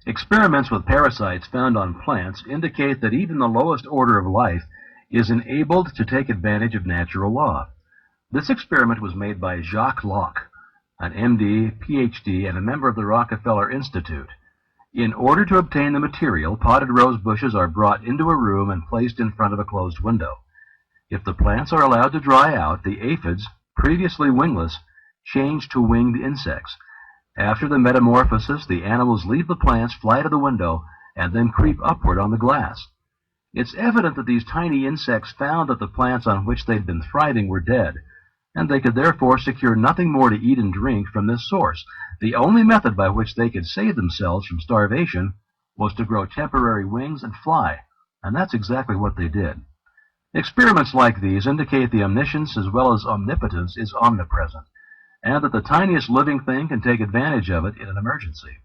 Experiments with parasites found on plants indicate that even the lowest order of life is enabled to take advantage of natural law. This experiment was made by Jacques Locke, an MD, PhD, and a member of the Rockefeller Institute. In order to obtain the material, potted rose bushes are brought into a room and placed in front of a closed window. If the plants are allowed to dry out, the aphids, previously wingless, change to winged insects. After the metamorphosis, the animals leave the plants, fly to the window, and then creep upward on the glass. It's evident that these tiny insects found that the plants on which they'd been thriving were dead, and they could therefore secure nothing more to eat and drink from this source. The only method by which they could save themselves from starvation was to grow temporary wings and fly, and that's exactly what they did. Experiments like these indicate the omniscience as well as omnipotence is omnipresent, and that the tiniest living thing can take advantage of it in an emergency.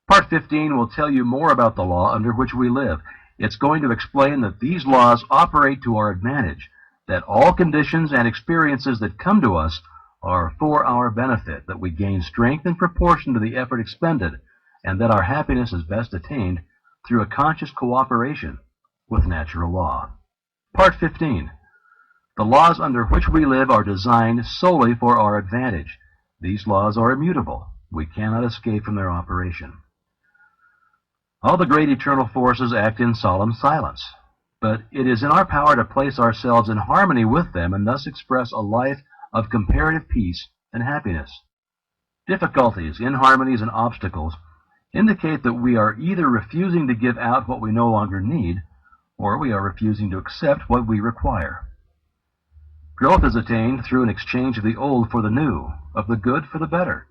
Part 15 will tell you more about the law under which we live. It's going to explain that these laws operate to our advantage, that all conditions and experiences that come to us are for our benefit, that we gain strength in proportion to the effort expended, and that our happiness is best attained through a conscious cooperation with natural law. Part 15. The laws under which we live are designed solely for our advantage. These laws are immutable. We cannot escape from their operation. All the great eternal forces act in solemn silence, but it is in our power to place ourselves in harmony with them and thus express a life of comparative peace and happiness. Difficulties, inharmonies, and obstacles indicate that we are either refusing to give out what we no longer need, or we are refusing to accept what we require. Growth is attained through an exchange of the old for the new, of the good for the better.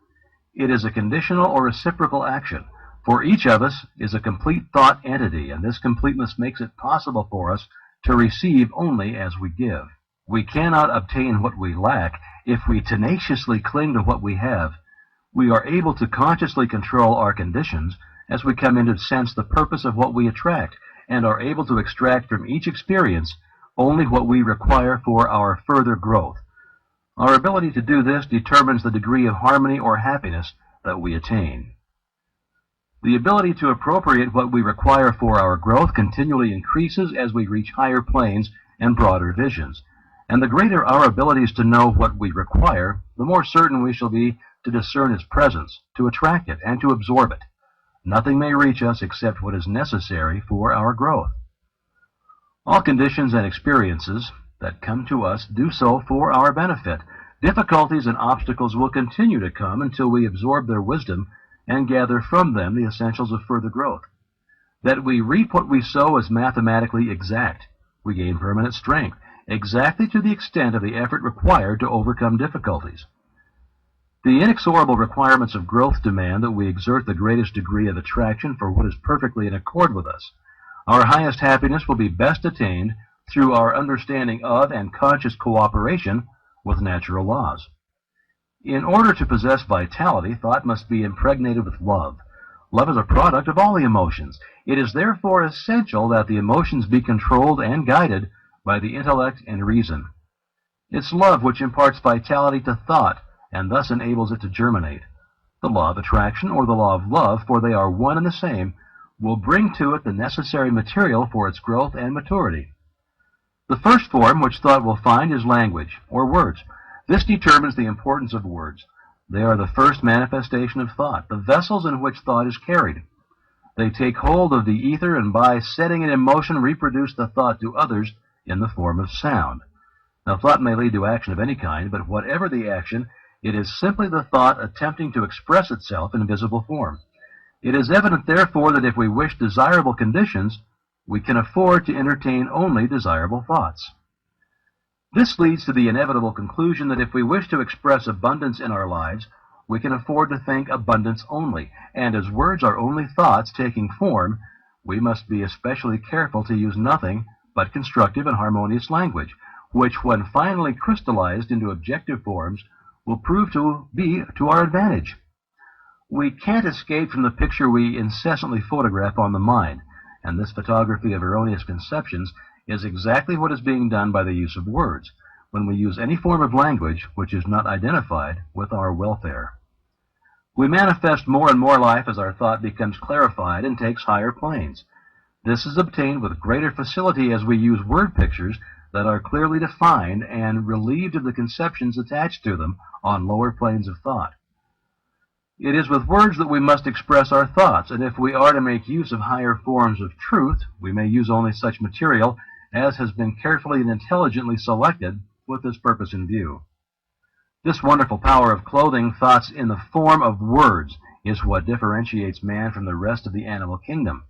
It is a conditional or reciprocal action, for each of us is a complete thought entity, and this completeness makes it possible for us to receive only as we give. We cannot obtain what we lack if we tenaciously cling to what we have. We are able to consciously control our conditions as we come into sense the purpose of what we attract, and are able to extract from each experience only what we require for our further growth. Our ability to do this determines the degree of harmony or happiness that we attain. The ability to appropriate what we require for our growth continually increases as we reach higher planes and broader visions, and the greater our abilities to know what we require, the more certain we shall be to discern its presence, to attract it, and to absorb it. Nothing may reach us except what is necessary for our growth. All conditions and experiences that come to us do so for our benefit. Difficulties and obstacles will continue to come until we absorb their wisdom and gather from them the essentials of further growth. That we reap what we sow is mathematically exact. We gain permanent strength, exactly to the extent of the effort required to overcome difficulties. The inexorable requirements of growth demand that we exert the greatest degree of attraction for what is perfectly in accord with us. Our highest happiness will be best attained through our understanding of and conscious cooperation with natural laws. In order to possess vitality, thought must be impregnated with love. Love is a product of all the emotions. It is therefore essential that the emotions be controlled and guided by the intellect and reason. It's love which imparts vitality to thought, and thus enables it to germinate. The law of attraction, or the law of love, for they are one and the same, will bring to it the necessary material for its growth and maturity. The first form which thought will find is language, or words. This determines the importance of words. They are the first manifestation of thought, the vessels in which thought is carried. They take hold of the ether, and by setting it in motion reproduce the thought to others in the form of sound. Now, thought may lead to action of any kind, but whatever the action, it is simply the thought attempting to express itself in visible form. It is evident, therefore, that if we wish desirable conditions, we can afford to entertain only desirable thoughts. This leads to the inevitable conclusion that if we wish to express abundance in our lives, we can afford to think abundance only, and as words are only thoughts taking form, we must be especially careful to use nothing but constructive and harmonious language, which, when finally crystallized into objective forms, will prove to be to our advantage. We can't escape from the picture we incessantly photograph on the mind, and this photography of erroneous conceptions is exactly what is being done by the use of words, when we use any form of language which is not identified with our welfare. We manifest more and more life as our thought becomes clarified and takes higher planes. This is obtained with greater facility as we use word pictures that are clearly defined and relieved of the conceptions attached to them on lower planes of thought. It is with words that we must express our thoughts, and if we are to make use of higher forms of truth, we may use only such material as has been carefully and intelligently selected with this purpose in view. This wonderful power of clothing thoughts in the form of words is what differentiates man from the rest of the animal kingdom.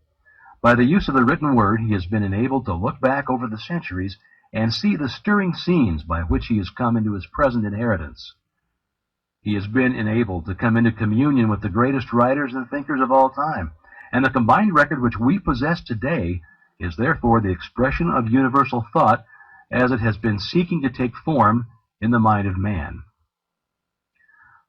By the use of the written word, he has been enabled to look back over the centuries and see the stirring scenes by which he has come into his present inheritance. He has been enabled to come into communion with the greatest writers and thinkers of all time, and the combined record which we possess today is therefore the expression of universal thought as it has been seeking to take form in the mind of man.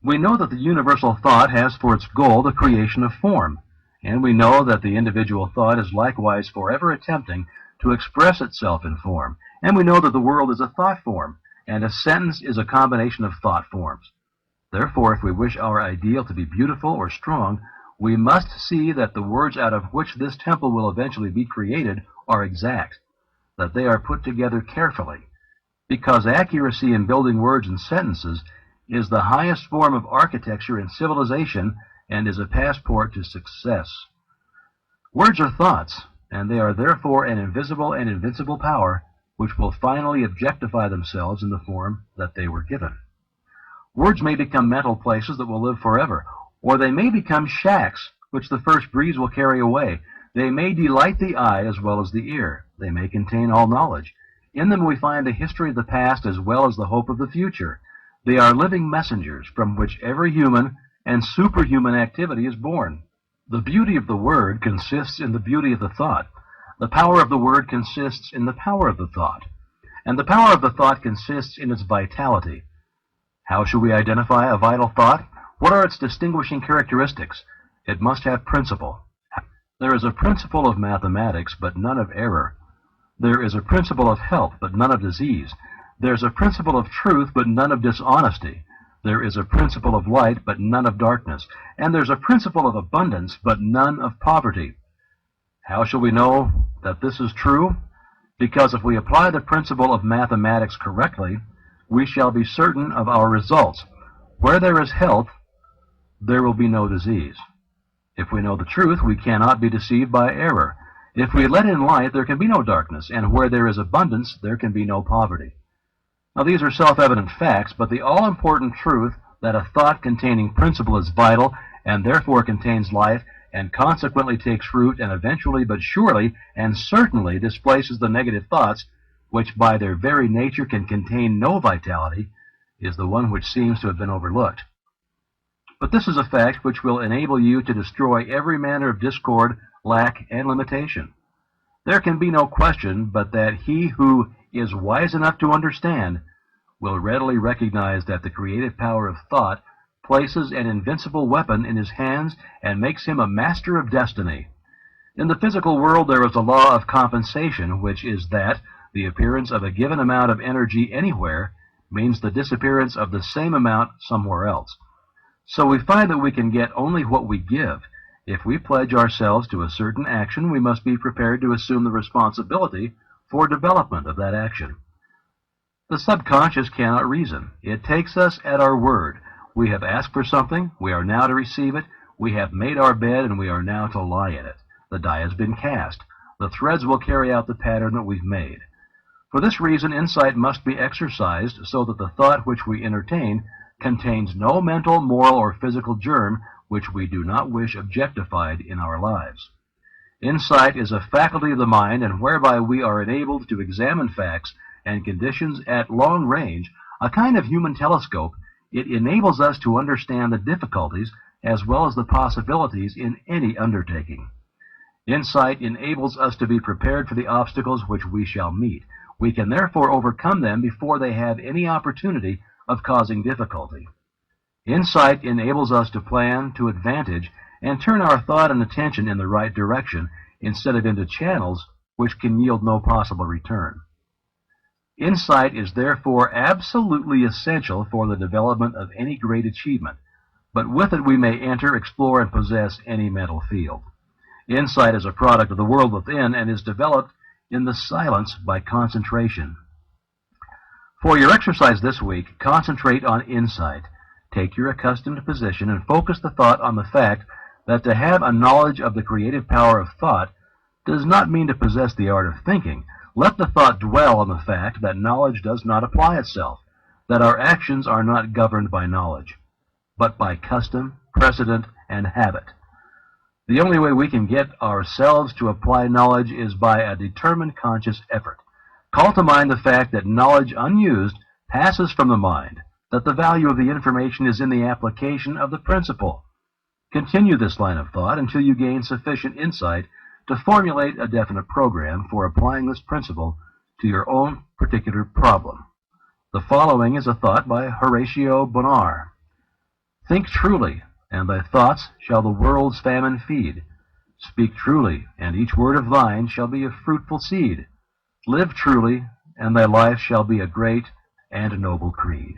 We know that the universal thought has for its goal the creation of form, and we know that the individual thought is likewise forever attempting to express itself in form, and we know that the world is a thought form, and a sentence is a combination of thought forms. Therefore, if we wish our ideal to be beautiful or strong, we must see that the words out of which this temple will eventually be created are exact, that they are put together carefully, because accuracy in building words and sentences is the highest form of architecture in civilization and is a passport to success. Words are thoughts, and they are therefore an invisible and invincible power which will finally objectify themselves in the form that they were given. Words may become mental places that will live forever, or they may become shacks which the first breeze will carry away. They may delight the eye as well as the ear. They may contain all knowledge. In them we find the history of the past as well as the hope of the future. They are living messengers from which every human and superhuman activity is born. The beauty of the word consists in the beauty of the thought. The power of the word consists in the power of the thought. And the power of the thought consists in its vitality. How shall we identify a vital thought? What are its distinguishing characteristics? It must have principle. There is a principle of mathematics, but none of error. There is a principle of health, but none of disease. There is a principle of truth, but none of dishonesty. There is a principle of light, but none of darkness. And there's a principle of abundance, but none of poverty. How shall we know that this is true? Because if we apply the principle of mathematics correctly, we shall be certain of our results. Where there is health, there will be no disease. If we know the truth, we cannot be deceived by error. If we let in light, there can be no darkness, and where there is abundance, there can be no poverty. Now, these are self-evident facts, but the all-important truth that a thought containing principle is vital and therefore contains life and consequently takes root and eventually but surely and certainly displaces the negative thoughts which by their very nature can contain no vitality is the one which seems to have been overlooked. But this is a fact which will enable you to destroy every manner of discord, lack, and limitation. There can be no question but that he who is wise enough to understand will readily recognize that the creative power of thought places an invincible weapon in his hands and makes him a master of destiny. In the physical world there is a law of compensation, which is that the appearance of a given amount of energy anywhere means the disappearance of the same amount somewhere else. So we find that we can get only what we give. If we pledge ourselves to a certain action, we must be prepared to assume the responsibility for development of that action. The subconscious cannot reason. It takes us at our word. We have asked for something, we are now to receive it. We have made our bed, and we are now to lie in it. The die has been cast. The threads will carry out the pattern that we've made. For this reason, insight must be exercised so that the thought which we entertain contains no mental, moral, or physical germ which we do not wish objectified in our lives. Insight is a faculty of the mind, and whereby we are enabled to examine facts and conditions at long range, a kind of human telescope. It enables us to understand the difficulties as well as the possibilities in any undertaking. Insight enables us to be prepared for the obstacles which we shall meet. We can therefore overcome them before they have any opportunity of causing difficulty. Insight enables us to plan to advantage and turn our thought and attention in the right direction instead of into channels which can yield no possible return. Insight is therefore absolutely essential for the development of any great achievement. but with it we may enter, explore, and possess any mental field. Insight is a product of the world within and is developed in the silence by concentration. For your exercise this week, concentrate on insight. Take your accustomed position and focus the thought on the fact that to have a knowledge of the creative power of thought does not mean to possess the art of thinking. Let the thought dwell on the fact that knowledge does not apply itself, that our actions are not governed by knowledge, but by custom, precedent, and habit. The only way we can get ourselves to apply knowledge is by a determined conscious effort. Call to mind the fact that knowledge unused passes from the mind, that the value of the information is in the application of the principle. Continue this line of thought until you gain sufficient insight to formulate a definite program for applying this principle to your own particular problem. The following is a thought by Horatio Bonar. Think truly, and thy thoughts shall the world's famine feed. Speak truly, and each word of thine shall be a fruitful seed. Live truly, and thy life shall be a great and noble creed.